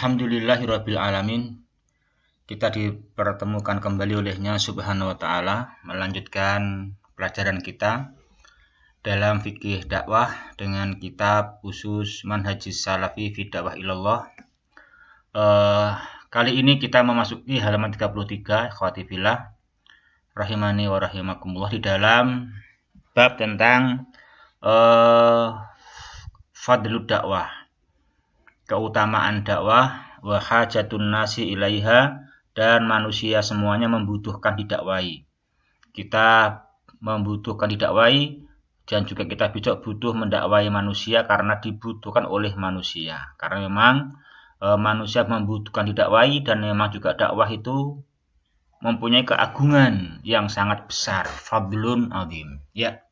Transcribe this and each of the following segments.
Alhamdulillahirabbil alamin. Kita dipertemukan kembali olehnya Subhanahu wa taala melanjutkan pelajaran kita dalam fikih dakwah dengan kitab Usus Manhajis Salafi fi Dakwah Ilallah. Kali ini kita memasuki halaman 33 ikhwati fillah rahimani wa rahimakumullah di dalam bab tentang fadlud dakwah, keutamaan dakwah, wa hajatun nasi ilaiha, dan manusia semuanya membutuhkan didakwai. Kita membutuhkan didakwai dan juga kita bisa butuh mendakwai manusia karena dibutuhkan oleh manusia. Karena memang manusia membutuhkan didakwai dan memang juga dakwah itu mempunyai keagungan yang sangat besar, fadlun azim. Ya.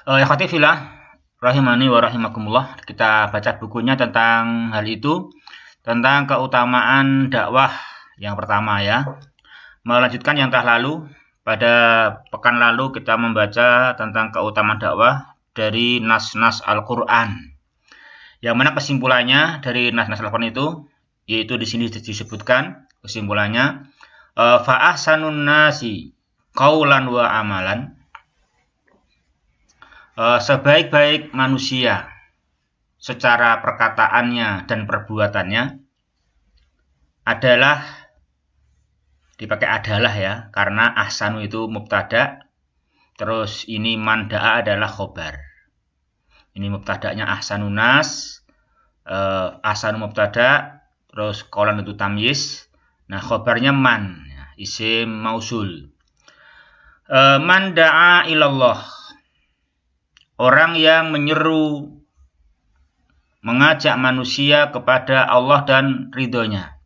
Ikhwati fillah rahimani wa rahimakumullah, kita baca bukunya tentang hal itu, tentang keutamaan dakwah yang pertama ya. Melanjutkan yang telah lalu, pada pekan lalu kita membaca tentang keutamaan dakwah dari nas-nas Al-Qur'an. Yang mana kesimpulannya dari nas-nas Al-Qur'an itu, yaitu di sini disebutkan kesimpulannya, fa ahsanun nasi qaulan wa amalan. Sebaik-baik manusia secara perkataannya dan perbuatannya adalah, dipakai adalah ya, karena ahsanu itu mubtada, terus ini manda'a adalah khobar. Ini mubtada'nya ahsanun nas, ahsanu mubtada, terus qaulan itu tamyiz, nah khobarnya man, isim mausul. Manda'a ilallah, orang yang menyeru, mengajak manusia kepada Allah dan ridhonya.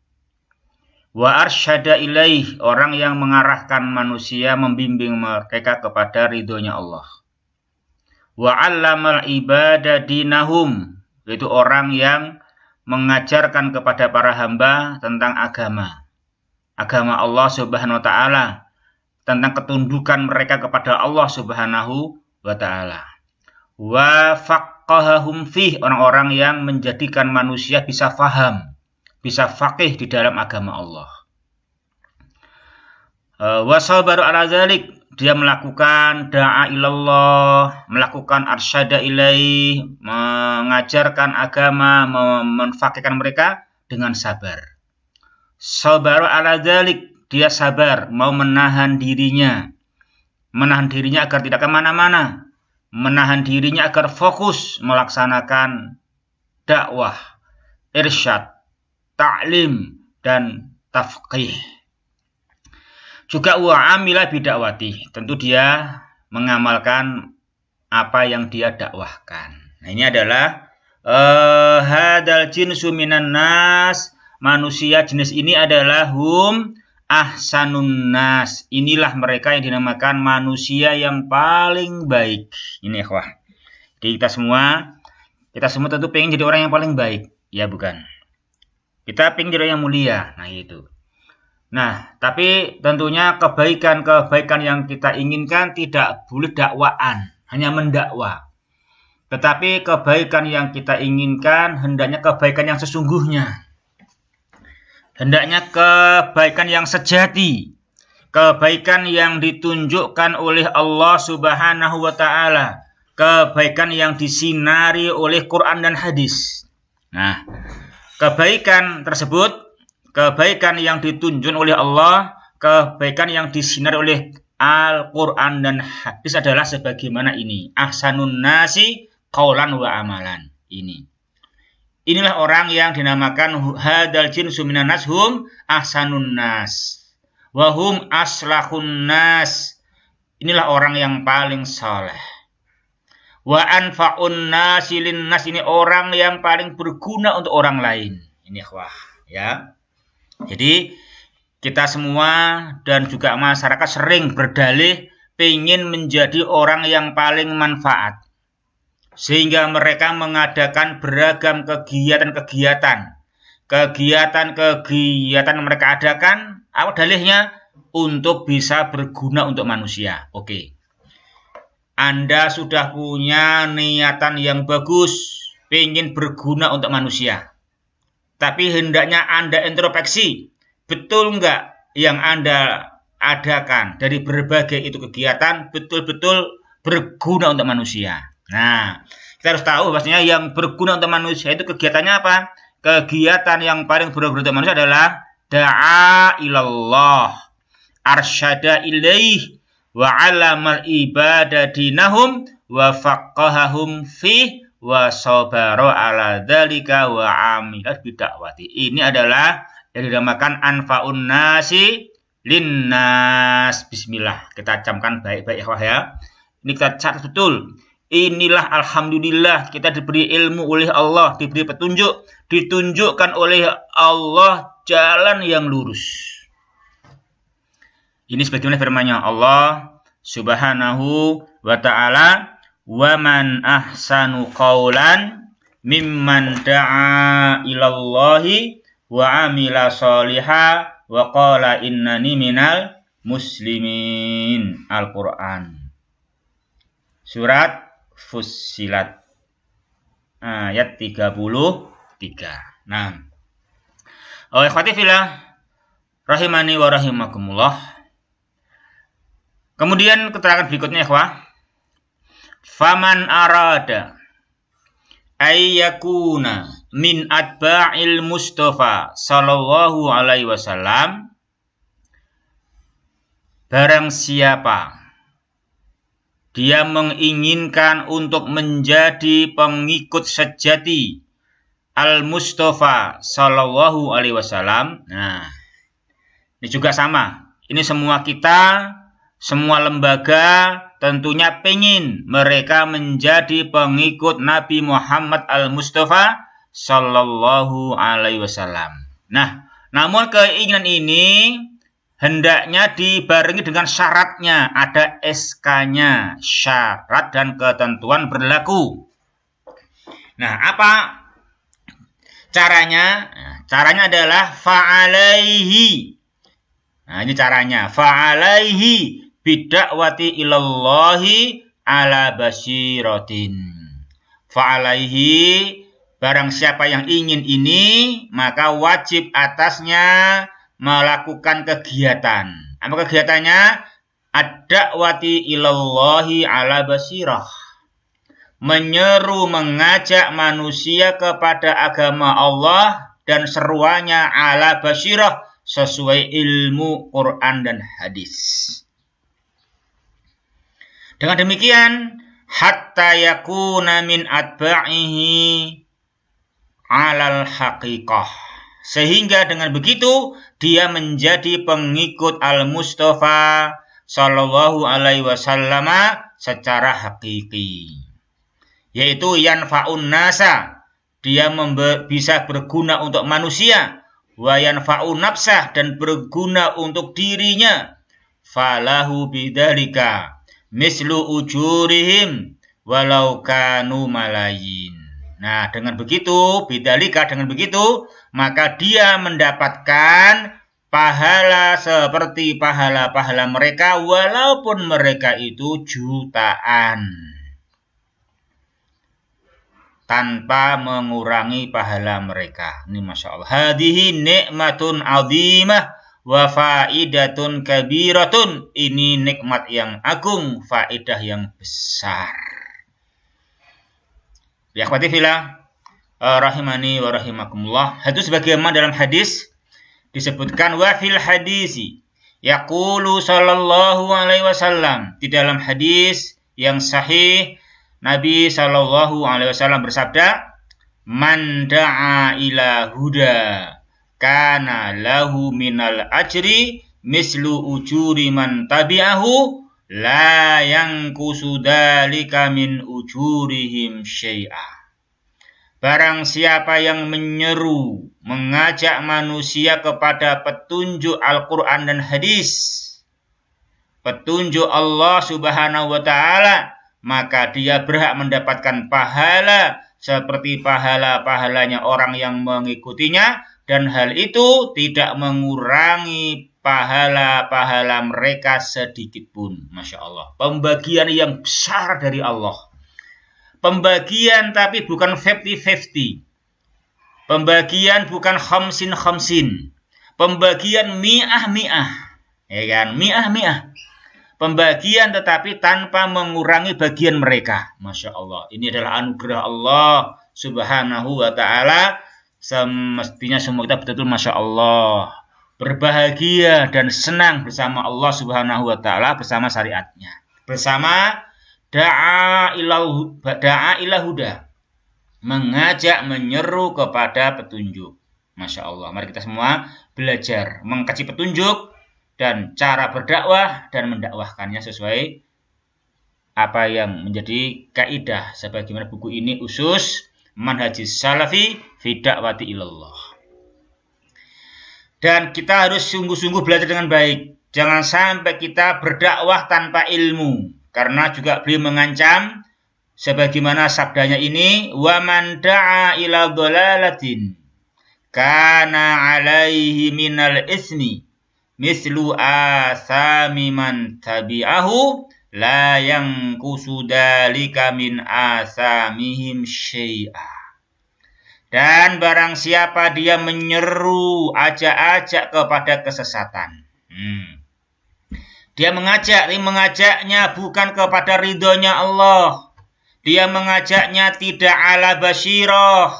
Wa arsyada ilaih, orang yang mengarahkan manusia, membimbing mereka kepada ridhonya Allah. Wa 'allamal ibada dinahum, yaitu orang yang mengajarkan kepada para hamba tentang agama Allah Subhanahu wa taala, tentang ketundukan mereka kepada Allah Subhanahu wa taala. Wa faqqahahum fih, orang-orang yang menjadikan manusia bisa faham, bisa faqih di dalam agama Allah. Wa sabaru ala dzalik, dia melakukan da'a ilallah, melakukan arsyada ilaih, mengajarkan agama, memfaqihkan mereka dengan sabar. Sabaru ala dzalik, dia sabar, mau menahan dirinya agar tidak kemana-mana, menahan dirinya agar fokus melaksanakan dakwah, irsyad, ta'lim, dan tafqih. Juga wa amila bidakwati, tentu dia mengamalkan apa yang dia dakwahkan. Nah, ini adalah hadal jinsu minan nas, manusia jenis ini adalah hum ahsanun nas, inilah mereka yang dinamakan manusia yang paling baik. Ini ikhwah. Jadi kita semua tentu pengen jadi orang yang paling baik, ya bukan? Kita pengen jadi orang yang mulia, nah itu. Nah, tapi tentunya kebaikan yang kita inginkan tidak boleh dakwaan, hanya mendakwa. Tetapi kebaikan yang kita inginkan hendaknya kebaikan yang sesungguhnya. Hendaknya kebaikan yang sejati, kebaikan yang ditunjukkan oleh Allah Subhanahu wa taala, kebaikan yang disinari oleh Quran dan hadis. Nah, kebaikan tersebut, kebaikan yang ditunjukkan oleh Allah, kebaikan yang disinari oleh Al-Quran dan hadis adalah sebagaimana ini. Ahsanun nasi qaulan wa amalan. Inilah orang yang dinamakan hadal jinsu minan nas hum ahsanun nas wa hum aslahun nas. Inilah orang yang paling saleh. Wa anfa'un nasi lin nas, ini orang yang paling berguna untuk orang lain. Ini ikhwah ya. Jadi kita semua dan juga masyarakat sering berdalih pengen menjadi orang yang paling manfaat, sehingga mereka mengadakan beragam kegiatan mereka adakan, apa dalihnya? Untuk bisa berguna untuk manusia. Oke. Anda sudah punya niatan yang bagus, pengen berguna untuk manusia. Tapi hendaknya Anda introspeksi, betul enggak yang Anda adakan dari berbagai itu kegiatan betul-betul berguna untuk manusia. Nah, kita harus tahu bahwasanya yang berguna untuk manusia itu kegiatannya apa? Kegiatan yang paling berguna untuk manusia adalah da'a ilallah, arsyada ilaih, wa 'alamal ibadah dinahum, wa faqahahum fih, wa sabara ala dzalika wa amilat bidakwati. Ini adalah yang dinamakan anfa'un nasi linnas. Bismillah, kita camkan baik-baik ya. Ini kita catat betul. Inilah alhamdulillah kita diberi ilmu oleh Allah, diberi petunjuk, ditunjukkan oleh Allah jalan yang lurus. Ini sebagaimana firman-Nya Allah Subhanahu wa ta'ala, wa man ahsanu qawlan mimman da'a ilallahi wa amila sholiha wa qala innani minal muslimin. Al-Quran surat Fussilat ayat 33. Nah, ikhwati fillah rahimani wa rahimakumullah. Kemudian keterangan berikutnya ikhwah, faman arada ayyakuna min atba'il Mustafa sallallahu alaihi wasallam, barang siapa dia menginginkan untuk menjadi pengikut sejati Al-Mustafa sallallahu alaihi wasallam. Nah, ini juga sama. Ini semua kita, semua lembaga tentunya pengen mereka menjadi pengikut Nabi Muhammad Al-Mustafa sallallahu alaihi wasallam. Nah, namun keinginan ini hendaknya dibarengi dengan syaratnya, ada SK-nya, syarat dan ketentuan berlaku. Nah, apa caranya? Caranya adalah fa'alaihi. Nah, ini caranya, fa'alaihi bidakwati ilallahi ala basiratin. Fa'alaihi, barang siapa yang ingin ini, maka wajib atasnya melakukan kegiatan. Apa kegiatannya? Ad-da'wati ilallahi ala basirah. Menyeru, mengajak manusia kepada agama Allah dan seruannya ala basirah, sesuai ilmu Quran dan hadis. Dengan demikian, hatta yakuna min atba'ihi alal haqiqah. Sehingga dengan begitu dia menjadi pengikut Al-Mustafa sallallahu alaihi wasallam secara hakiki. Yaitu yanfa'un nasa, dia bisa berguna untuk manusia, wa yanfa'un nafsah, dan berguna untuk dirinya. Falahu bidzalika mislu ujurihim walau kanu malayin. Nah, dengan begitu, bidzalika, dengan begitu, maka dia mendapatkan pahala seperti pahala-pahala mereka walaupun mereka itu jutaan, tanpa mengurangi pahala mereka. Ini Masya Allah. Hadihi nikmatun azimah wa faidatun kabiratun. Ini nikmat yang agung, faidah yang besar. Ya akhwati fillah rahimani wa rahimakumullah. Itu sebagaimana dalam hadis disebutkan, wa fil hadisi yaqulu sallallahu alaihi wasallam. Di dalam hadis yang sahih Nabi sallallahu alaihi wasallam bersabda, man da'a ila huda kana lahu minal ajri mislu ujuri man tabi'ahu la yanqusu dzalika min ujurihim syai'a. Barang siapa yang menyeru, mengajak manusia kepada petunjuk Al-Quran dan hadis, petunjuk Allah Subhanahu wa ta'ala, maka dia berhak mendapatkan pahala seperti pahala-pahalanya orang yang mengikutinya, dan hal itu tidak mengurangi pahala-pahala mereka sedikit pun. Masya Allah. Pembagian yang besar dari Allah. Pembagian tapi bukan 50-50. Pembagian bukan khamsin. Pembagian mi'ah. Ya kan? Mi'ah. Pembagian tetapi tanpa mengurangi bagian mereka. Masya Allah. Ini adalah anugerah Allah Subhanahu wa ta'ala. Semestinya semua kita betul-betul Masya Allah. Berbahagia dan senang bersama Allah Subhanahu wa ta'ala, bersama syariatnya. Bersama da'a ila huda. Mengajak, menyeru kepada petunjuk. Masya Allah. Mari kita semua belajar mengkaji petunjuk dan cara berdakwah dan mendakwahkannya sesuai apa yang menjadi kaidah sebagaimana buku ini usus manhajis salafi fi da'wati ilallah. Dan kita harus sungguh-sungguh belajar dengan baik. Jangan sampai kita berdakwah tanpa ilmu, karena juga beliau mengancam sebagaimana sabdanya ini, wa man da'a ila dhalalatin kana 'alaihi minal ismi mislu asami man tabi'ahu la yanqusu dzalika min asamihim syai'a. Dan barang siapa dia menyeru, ajak-ajak kepada kesesatan. Dia mengajaknya bukan kepada ridhonya Allah. Dia mengajaknya tidak ala basyirah.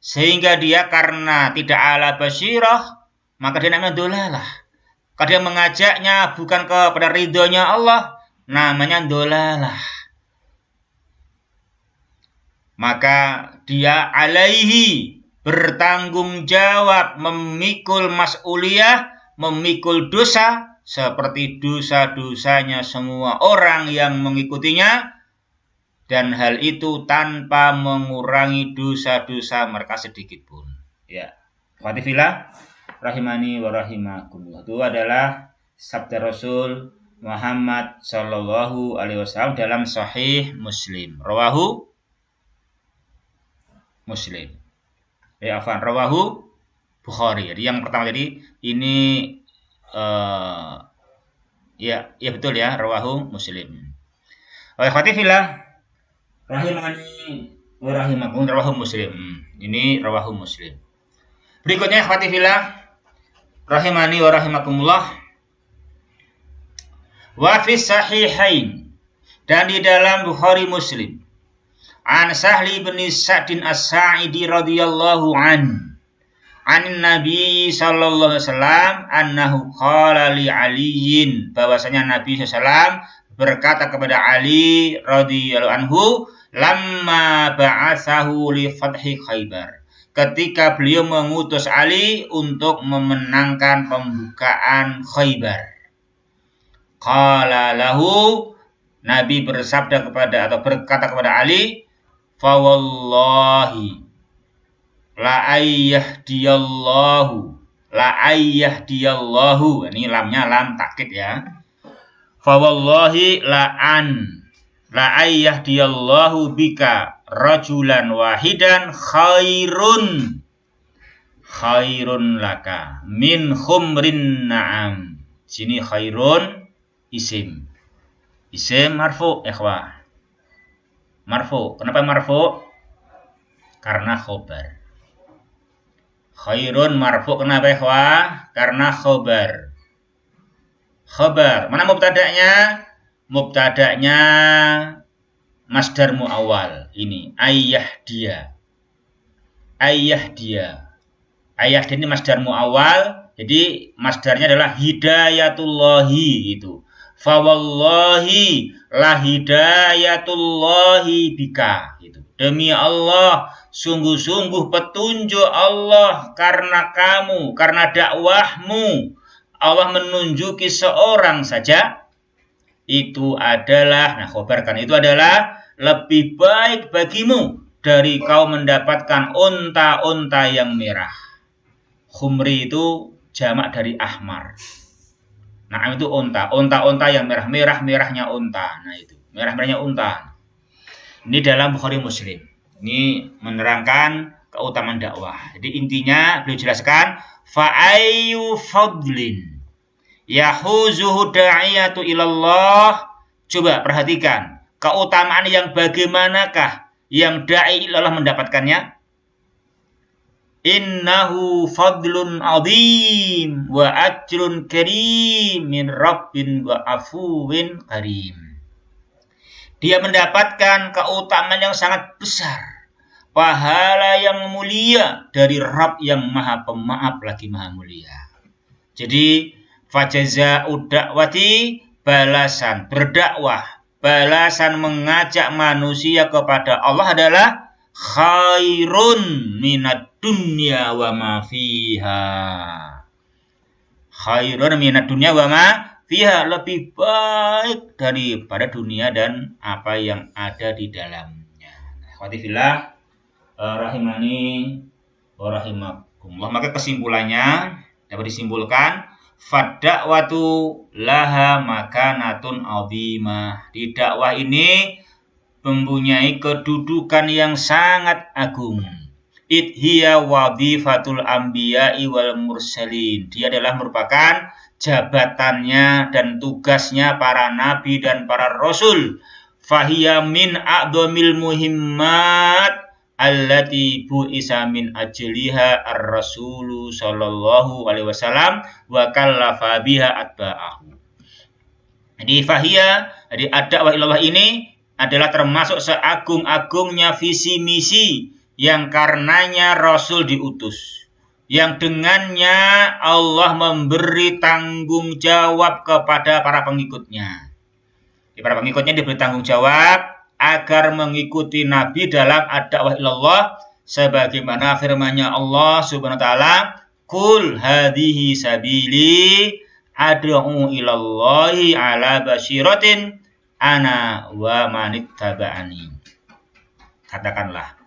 Sehingga dia karena tidak ala basyirah, maka dia namanya dolalah. Kalau dia mengajaknya bukan kepada ridhonya Allah, namanya dolalah. Maka dia alaihi bertanggung jawab, memikul mas'uliyah, memikul dosa seperti dosa-dosanya semua orang yang mengikutinya, dan hal itu tanpa mengurangi dosa-dosa mereka sedikit pun. Ya, Fatifillah rahimani wa rahimakumullah. Itu adalah sabda Rasul Muhammad sallallahu alaihi wasallam dalam Sahih Muslim. Rawahu Muslim. Rawahu Bukhari. Jadi yang pertama tadi ini ya betul ya, rawahu Muslim. Fatifillah rahimani wa rahimakumullah, rawahu Muslim. Ini rawahu Muslim. Berikutnya fatifillah rahimani wa rahimakumullah, wa fi sahihain, dan di dalam Bukhari Muslim, an Sahli bin Sa'din As-Sa'idi radhiyallahu an Nabi sallallahu alaihi wasallam annahu qala li Aliyin, bahwasanya Nabi sallallahu berkata kepada Ali radhiyallahu anhu lamma ba'atsahu li fathi Khaibar, ketika beliau mengutus Ali untuk memenangkan pembukaan Khaibar. Qala lahu, Nabi bersabda kepada atau berkata kepada Ali, fa wallahi la ayyahdiyallahu, ini lamnya lam takkid ya. Fa wallahi la ayyahdiyallahu bika rajulan wahidan khairun laka min khumrin na'am. Sini khairun isim marfu, ikhwah. Marfu. Kenapa marfu? Karena khobar. Khairun marfu kenapa ikhwah? Karena khobar. Mana mubtada'nya? Mubtada'nya masdar muawwal ini, ayah dia ini masdar muawwal, jadi masdarnya adalah hidayatullahi itu. Fa wallahi la hidayatullahi bika, itu demi Allah sungguh-sungguh petunjuk Allah karena kamu, karena dakwahmu Allah menunjuki seorang saja, itu adalah, khobarkan, itu adalah lebih baik bagimu dari kau mendapatkan unta-unta yang merah. Khumri itu jamak dari ahmar. Nah, itu unta yang merahnya unta. Nah, itu merahnya unta. Ini dalam Bukhari Muslim. Ini menerangkan keutamaan dakwah. Jadi intinya beliau jelaskan, fa ayyu fadlin yahuzuhu da'iyatu ilallah. Coba perhatikan keutamaan yang bagaimanakah yang da'i ilallah mendapatkannya. Innahu fadlun azim wa ajrun karim min rabbin wa afuwin karim. Dia mendapatkan keutamaan yang sangat besar, pahala yang mulia dari Rabb yang maha pemaaf lagi maha mulia. Jadi fajaza'ud da'wati, balasan berdakwah, balasan mengajak manusia kepada Allah adalah khairun minad dunya wa ma fiha. Khairun minad dunya wa ma fiha, lebih baik daripada dunia dan apa yang ada di dalamnya. Akhwati fillah rahimani wa rahimakumullah. Maka kesimpulannya dapat disimpulkan fad-da'watu laha makanatun 'azimah. Di dakwah ini mempunyai kedudukan yang sangat agung. Hiya wadhifatul anbiya'i wal mursalin. Dia adalah merupakan jabatannya dan tugasnya para nabi dan para rasul. Fahiya min a'dhamil muhimmat allati bu'isa min ajliha ar-rasulu sallallahu alaihi wasallam wa kallafa biha atba'ahu. Jadi fahiya, jadi ad-da'wah ilallah ini adalah termasuk seagung-agungnya visi misi yang karenanya Rasul diutus, yang dengannya Allah memberi tanggung jawab kepada para pengikutnya. Para pengikutnya diberi tanggung jawab agar mengikuti Nabi dalam ad-da'wah ilallah, sebagaimana firman-Nya Allah Subhanahu wa taala, "Qul hadhihi sabili ad'u ilallahi ala basyiratin ana wa manittaba'ani." Katakanlah,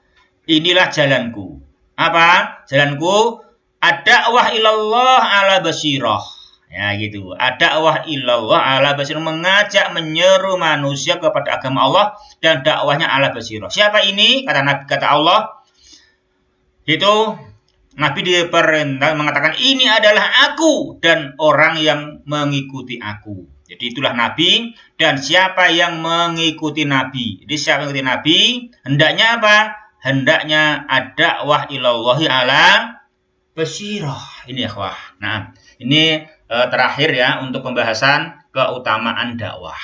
inilah jalanku. Apa? Jalanku ad-da'wah ilallah ala basyirah. Ya gitu. Ad-da'wah ilallah ala basyirah, mengajak menyeru manusia kepada agama Allah dan dakwahnya ala basyirah. Siapa ini? Kata Nabi, kata Allah. Itu Nabi diperintah mengatakan ini adalah aku dan orang yang mengikuti aku. Jadi itulah Nabi dan siapa yang mengikuti Nabi. Jadi siapa yang mengikuti Nabi, hendaknya apa? Hendaknya ad-da'wah ilallahi ala basyirah. Ini ya akhwah. Nah, ini terakhir ya untuk pembahasan keutamaan dakwah.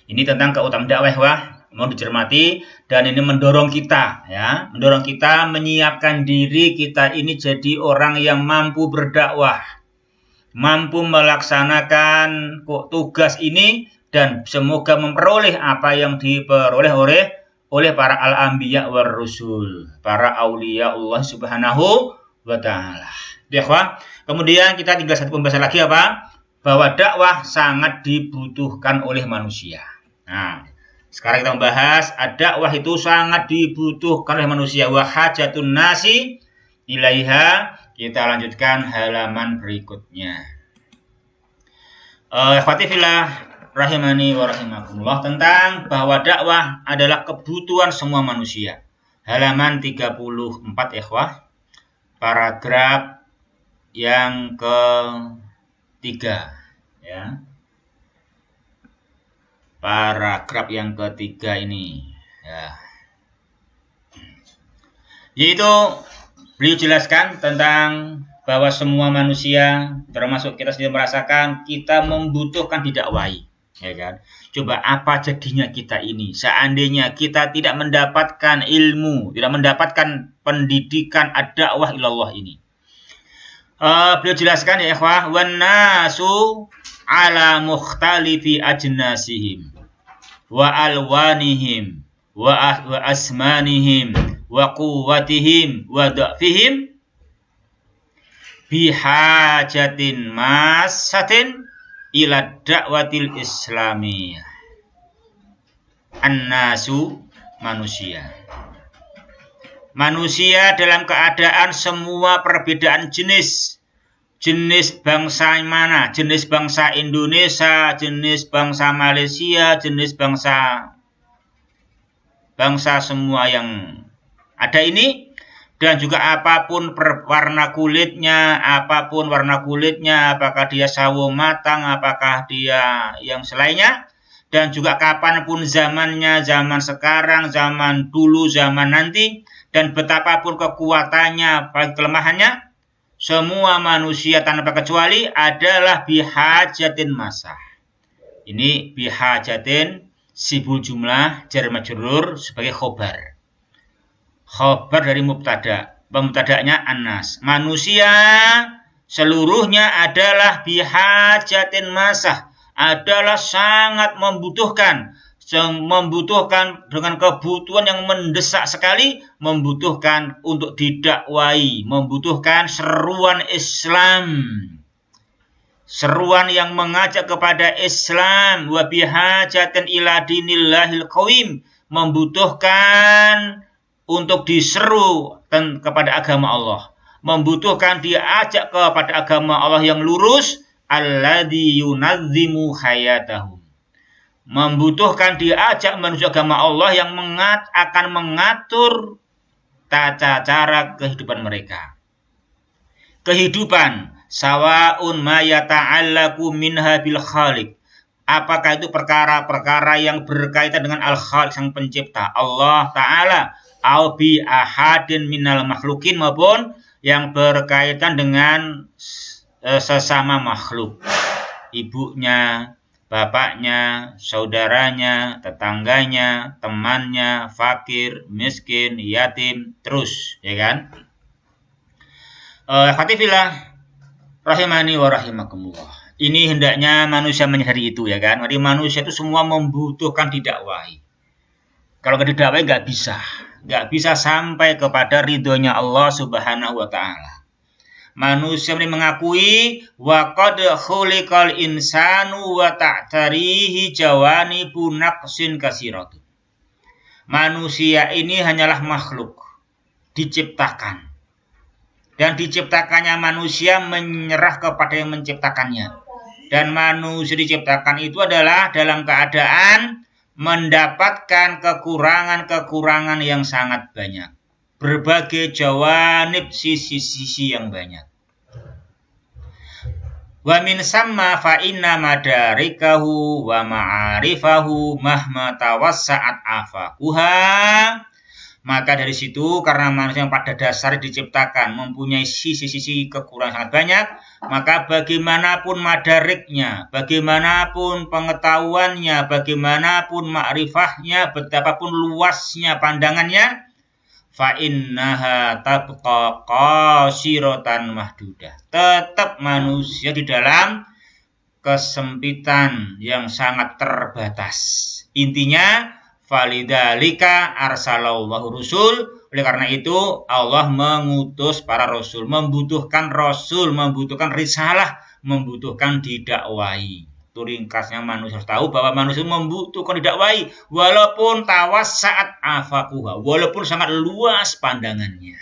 Ini tentang keutamaan dakwah, wah, mau dicermati dan ini mendorong kita ya, mendorong kita menyiapkan diri kita ini jadi orang yang mampu berdakwah, mampu melaksanakan tugas ini dan semoga memperoleh apa yang diperoleh oleh para al-anbiya war rusul, para aulia Allah Subhanahu wa taala. Ikhwah, kemudian kita tinggal satu pembahasan lagi apa? Bahwa dakwah sangat dibutuhkan oleh manusia. Nah, sekarang kita membahas dakwah itu sangat dibutuhkan oleh manusia. Wa hajatun nasi ilaiha. Kita lanjutkan halaman berikutnya. Ikhwati fillah rahimani wa rahimakumullah, tentang bahwa dakwah adalah kebutuhan semua manusia. Halaman 34 ikhwah, paragraf yang ketiga ya. Paragraf yang ketiga ini ya. Yaitu beliau jelaskan tentang bahwa semua manusia termasuk kita sendiri merasakan kita membutuhkan didakwahi. Ya kan? Coba apa jadinya kita ini seandainya kita tidak mendapatkan ilmu, tidak mendapatkan pendidikan ad-da'wah ilallah ini. Beliau jelaskan ya ikhwah, wan nasu ala mukhtalifi ajnasihim wa alwanihim wa asmanihim wa quwwatihim wa da'fihim bihajatin masatin ila da'watil islamiyah. An-nasu, manusia. Manusia dalam keadaan semua perbedaan jenis. Jenis bangsa mana? Jenis bangsa Indonesia, jenis bangsa Malaysia, jenis bangsa semua yang ada ini. Dan juga apapun warna kulitnya, apakah dia sawo matang, apakah dia yang selainnya, dan juga kapanpun zamannya, zaman sekarang, zaman dulu, zaman nanti, dan betapapun kekuatannya, kelemahannya, semua manusia tanpa kecuali adalah bihajatin masah. Ini bihajatin sibul jumlah jar majrur sebagai khobar. Khobar dari mubtada. Pemubtada'nya annas. Manusia seluruhnya adalah bihajatin masah, adalah sangat membutuhkan dengan kebutuhan yang mendesak sekali, membutuhkan untuk didakwai, membutuhkan seruan Islam, seruan yang mengajak kepada Islam, wa bihajatin ila dinillahil qawim, membutuhkan untuk diseru kepada agama Allah, membutuhkan diajak kepada agama Allah yang lurus, alladzi yunadzimu hayatahum, membutuhkan diajak menuju agama Allah yang akan mengatur tata cara kehidupan mereka. Kehidupan sawaun ma yata'allaku minha bil khaliq. Apakah itu perkara-perkara yang berkaitan dengan al-khaliq, sang pencipta, Allah Ta'ala, au bi ahadin minal makhlukin, maupun yang berkaitan dengan sesama makhluk, ibunya, bapaknya, saudaranya, tetangganya, temannya, fakir, miskin, yatim, terus, ya kan? Khatifillah rahimani wa rahimakumullah. Ini hendaknya manusia menyadari itu, ya kan? Jadi manusia itu semua membutuhkan didakwahi. Kalau nggak didakwahi nggak bisa sampai kepada ridhonya Allah Subhanahu wa Ta'ala. Manusia ini mengakui wa qad khuliqal insanu wa ta'tarihi jawanibu naqsin katsiratun. Manusia ini hanyalah makhluk diciptakan. Dan diciptakannya manusia menyerah kepada yang menciptakannya. Dan manusia diciptakan itu adalah dalam keadaan mendapatkan kekurangan-kekurangan yang sangat banyak. Berbagai jawanib, sisi-sisi yang banyak. Wa min samma fa inna madarikahu wa ma'arifahu mahma tawassa'at afaquha. Maka dari situ, karena manusia yang pada dasarnya diciptakan mempunyai sisi-sisi kekurangan sangat banyak, maka bagaimanapun madariknya, bagaimanapun pengetahuannya, bagaimanapun ma'rifahnya, betapapun luasnya pandangannya, fa innaha tabqa qasiratan mahdudah. Tetap manusia di dalam kesempitan yang sangat terbatas. Intinya, falidzalika arsalallahu rusul. Oleh karena itu Allah mengutus para rasul, membutuhkan risalah, membutuhkan didakwai. Itu ringkasnya manusia harus tahu bahwa manusia membutuhkan didakwai walaupun tawassa'at afaquha, walaupun sangat luas pandangannya.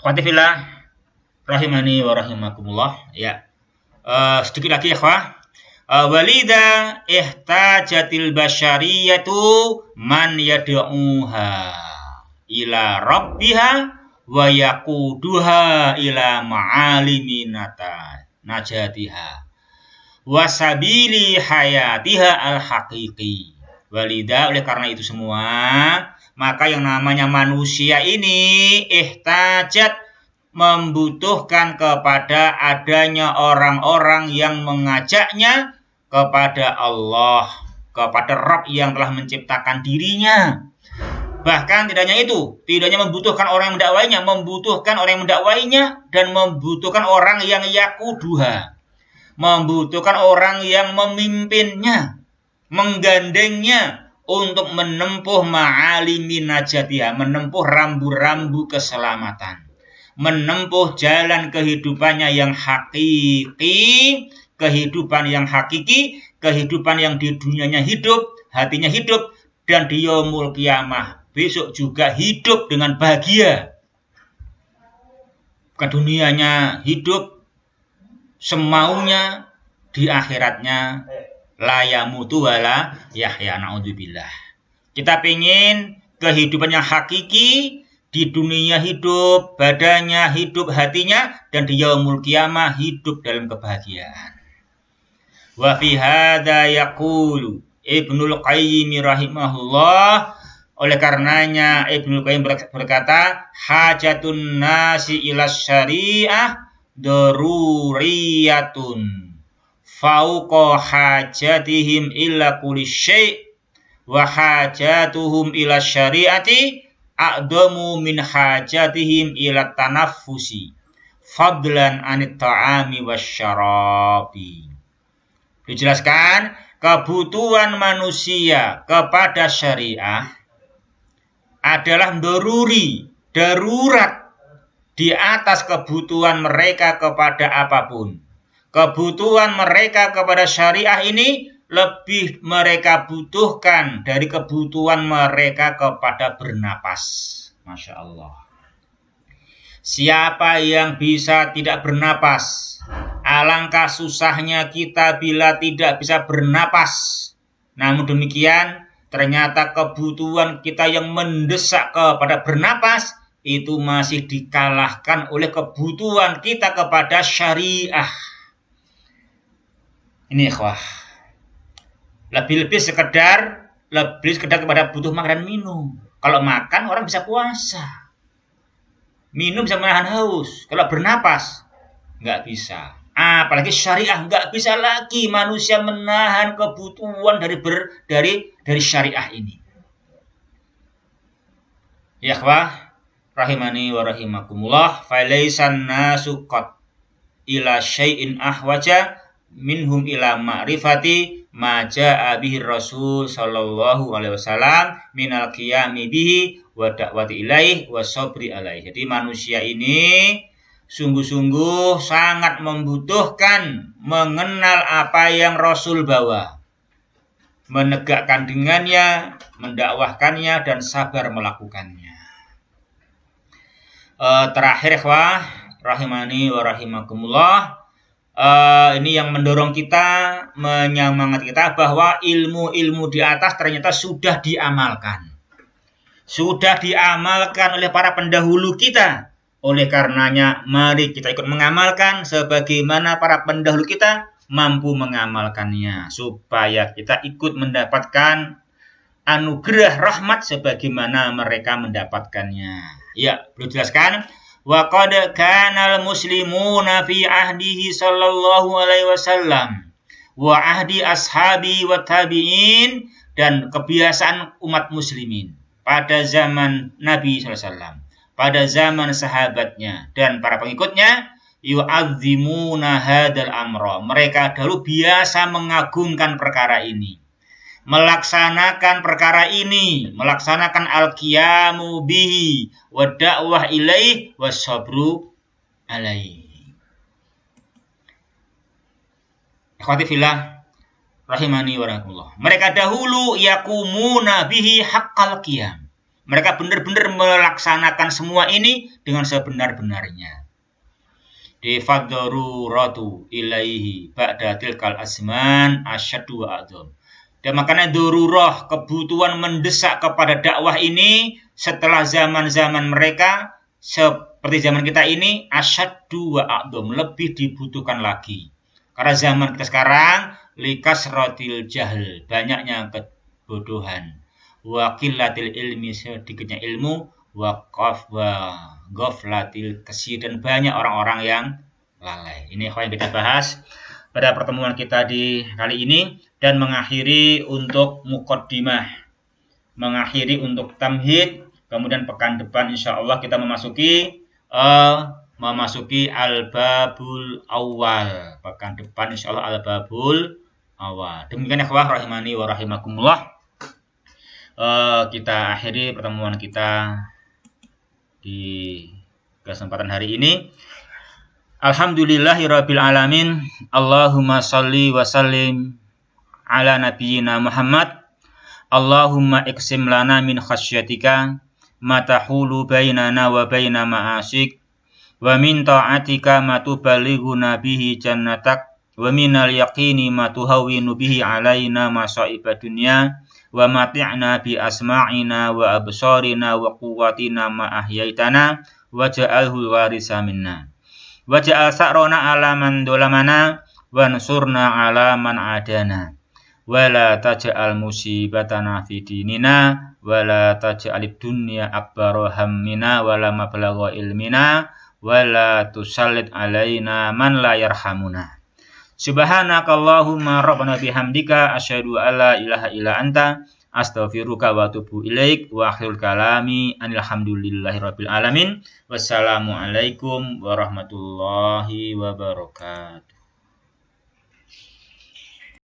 Khawatifillah rahimani wa rahimakumullah. Ya. Sedikit lagi ya, ikhwah. Walida ihtajatil basyariyatu man yad'uha ila rabbiha wa yaquduha ila ma'alimi najatiha wasabili hayatiha al-haqiqi. Walida, oleh karena itu semua, maka yang namanya manusia ini ihtajat, membutuhkan kepada adanya orang-orang yang mengajaknya kepada Allah, kepada Rabb yang telah menciptakan dirinya. Bahkan tidak hanya itu, tidak hanya membutuhkan orang yang mendakwainya, membutuhkan orang yang mendakwainya dan membutuhkan orang yang yakuduha, membutuhkan orang yang memimpinnya, menggandengnya untuk menempuh ma'alimi najatiha, menempuh rambu-rambu keselamatan, menempuh jalan kehidupannya yang hakiki, kehidupan yang hakiki, kehidupan yang di dunianya hidup, hatinya hidup, dan di yaumul qiyamah besok juga hidup dengan bahagia. Bukan dunianya hidup semaunya, di akhiratnya la yamutu wala yahya, naudzubillah. Kita pengen kehidupan yang hakiki, di dunia hidup, badannya hidup, hatinya, dan di yaumul qiyamah hidup dalam kebahagiaan. Wa fi hadza yaqulu Ibnul Qayyim rahimahullah Oleh karenanya Ibnu Qayyim berkata, hajatun nasi ila syariah daruriyatun fauqa hajatihim illa kulli syai' wa hajatuhum ila syariati a'damu min hajatihim ila tanaffusi fadlan anit ta'ami wasyarabi. Dijelaskan, kebutuhan manusia kepada syariah adalah darurat di atas kebutuhan mereka kepada apapun. Kebutuhan mereka kepada syariah ini lebih mereka butuhkan dari kebutuhan mereka kepada bernapas. Masya Allah. Siapa yang bisa tidak bernapas? Alangkah susahnya kita bila tidak bisa bernapas. Namun demikian, ternyata kebutuhan kita yang mendesak kepada bernapas itu masih dikalahkan oleh kebutuhan kita kepada syariah. Ini ikhwah. Lebih sekedar kepada butuh makan dan minum. Kalau makan orang bisa puasa. Minum bisa menahan haus. Kalau bernapas nggak bisa. Apalagi syariah nggak bisa lagi manusia menahan kebutuhan dari syariah ini. Ya ikhwah, rahimani wa rahimakumullah, falaisan nasu qad ila syai'in ahwaja minhum ila ma'rifati ma jaa bihi Rasul sallallahu alaihi wasallam minal qiyami bihi wa da'wati ilaih wa sabri alaih. Jadi manusia ini sungguh-sungguh sangat membutuhkan mengenal apa yang Rasul bawa, menegakkan dengannya, mendakwahkannya, dan sabar melakukannya. Terakhir ikhwah, rahimani wa rahimakumullah, ini yang mendorong kita, menyemangati kita bahwa ilmu-ilmu di atas ternyata sudah diamalkan. Sudah diamalkan oleh para pendahulu kita. Oleh karenanya, mari kita ikut mengamalkan sebagaimana para pendahulu kita mampu mengamalkannya. Supaya kita ikut mendapatkan anugerah rahmat sebagaimana mereka mendapatkannya. Ya, perlu dijelaskan. Wa qad kanal muslimuna fi ahdihi sallallahu alaihi wasallam wa ahdi ashabi wa tabi'in, dan kebiasaan umat muslimin pada zaman Nabi sallallahu alaihi wasallam, pada zaman sahabatnya dan para pengikutnya, yu'azzimuna hadzal amra. Mereka dahulu biasa mengagungkan perkara ini, melaksanakan perkara ini, melaksanakan al-qiyamu bihi wa da'wah ilaih wa sabru alaih. Ikhwati fillah rahimani wa rahimakumullah. Mereka dahulu yakumuna bihi haqqal qiyam. Mereka benar-benar melaksanakan semua ini dengan sebenar-benarnya. Difaddaruratu ilaihi ba'da tilkal azman asyaddu wa adzam. Dan makanya darurah, kebutuhan mendesak kepada dakwah ini setelah zaman-zaman mereka seperti zaman kita ini, asyaddu wa adzam, lebih dibutuhkan lagi. Karena zaman kita sekarang likasratil jahl, banyaknya kebodohan, wa qillatil ilmi, sedikitnya ilmu, wa ghaflatil kasir, dan banyak orang-orang yang lalai. Ini yang kita bahas pada pertemuan kita di kali ini, dan mengakhiri untuk muqaddimah, mengakhiri untuk tamhid. Kemudian pekan depan insya Allah kita memasuki al-babul awal. Pekan depan insya Allah al-babul awal. Demikian ya ikhwah rahimani wa rahimakumullah. Kita akhiri pertemuan kita di kesempatan hari ini. Alhamdulillahirabbil alamin. Allahumma shalli wa sallim ala nabiyyina Muhammad. Allahumma iqsim lana min khasyatika ma tahulu bainana wa baina ma'asik, wa min ta'atika ma tuballighuna bihi jannatak, wa minal yaqini ma tuhawwinu bihi alaina masa'ibad dunya, wa mati'na bi asma'ina wa absarina wa quwwatina ma ahyaitana waj'alhu warisa minna, waj'al sa'rona ala man dolamana wa ansurna ala man adana, wa la taj'al musibatana fi dinina wa la taj'alid dunya akbara hammina wa la mablagha ilmina wa la tusallit alaina man la yarhamuna. Subhanakallahumma rabbana bihamdika asyhadu an la ilaha illa anta astaghfiruka wa atubu ilaik wa akhirul kalami alhamdulillahirabbil alamin. Wassalamualaikum warahmatullahi wabarakatuh.